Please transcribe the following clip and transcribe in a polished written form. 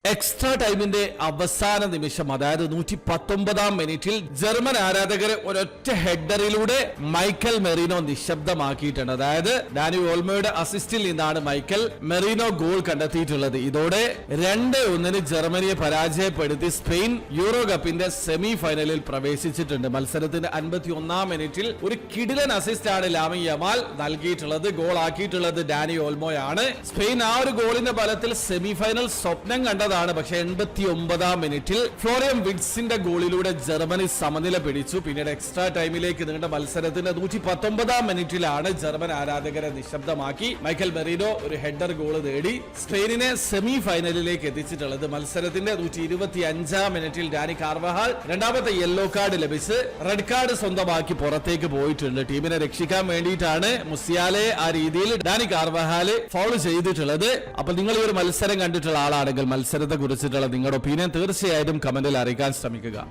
Extra ടൈമിന്റെ അവസാന നിമിഷം, അതായത് 119-ാം മിനിറ്റിൽ ജർമ്മൻ ആരാധകരെ ഒരൊറ്റ ഹെഡറിലൂടെ മൈക്കൽ മെറീനോ നിശബ്ദമാക്കിയിട്ടുണ്ട്. അതായത് ഡാനി ഓൾമോയുടെ അസിസ്റ്റിൽ നിന്നാണ് മൈക്കൽ മെറീനോ ഗോൾ കണ്ടെത്തിയിട്ടുള്ളത്. ഇതോടെ 2-1 ജർമ്മനിയെ പരാജയപ്പെടുത്തി സ്പെയിൻ യൂറോ കപ്പിന്റെ സെമി ഫൈനലിൽ പ്രവേശിച്ചിട്ടുണ്ട്. മത്സരത്തിന്റെ 51-ാം മിനിറ്റിൽ ഒരു കിടിലൻ അസിസ്റ്റ് ആണ് ലാമിൻ യമാൽ നൽകിയിട്ടുള്ളത്. ഗോൾ ആക്കിയിട്ടുള്ളത് ഡാനി ഓൾമോയാണ്. സ്പെയിൻ ആ ഒരു ഗോളിന്റെ ബലത്തിൽ സെമി ഫൈനൽ സ്വപ്നം കണ്ടത്. പക്ഷേ 89-ാം മിനിറ്റിൽ ഫ്ലോറിയൻ വിറ്റ്സിന്റെ ഗോളിലൂടെ ജർമ്മനി സമനില പിടിച്ചു. പിന്നീട് എക്സ്ട്രാ ടൈമിലേക്ക് നീണ്ട മത്സരത്തിന്റെ 119-ാം മിനിറ്റിലാണ് ജർമ്മൻ ആരാധകരെ നിശബ്ദമാക്കി മൈക്കൽ മെറീനോ ഒരു ഹെഡർ ഗോൾ നേടി സ്പെയിനിനെ സെമി ഫൈനലിലേക്ക് എത്തിച്ചിട്ടുള്ളത്. മത്സരത്തിന്റെ 125-ാം മിനിറ്റിൽ ഡാനി കാർവഹാൽ രണ്ടാമത്തെ യെല്ലോ കാർഡ് ലഭിച്ച് റെഡ് കാർഡ് സ്വന്തമാക്കി പുറത്തേക്ക് പോയിട്ടുണ്ട്. ടീമിനെ രക്ഷിക്കാൻ വേണ്ടിയിട്ടാണ് മുസിയാലെ ആ രീതിയിൽ ഡാനി കാർവഹാല് ഫൗൾ ചെയ്തിട്ടുള്ളത്. അപ്പോൾ നിങ്ങൾ ഈ ഒരു മത്സരം കണ്ടിട്ടുള്ള ആളാണെങ്കിൽ മത്സരത്തെ കുറിച്ചിട്ടുള്ള നിങ്ങളുടെ ഒപ്പീനിയൻ തീർച്ചയായിട്ടും കമന്റിൽ അറിയിക്കാൻ ശ്രമിക്കുക.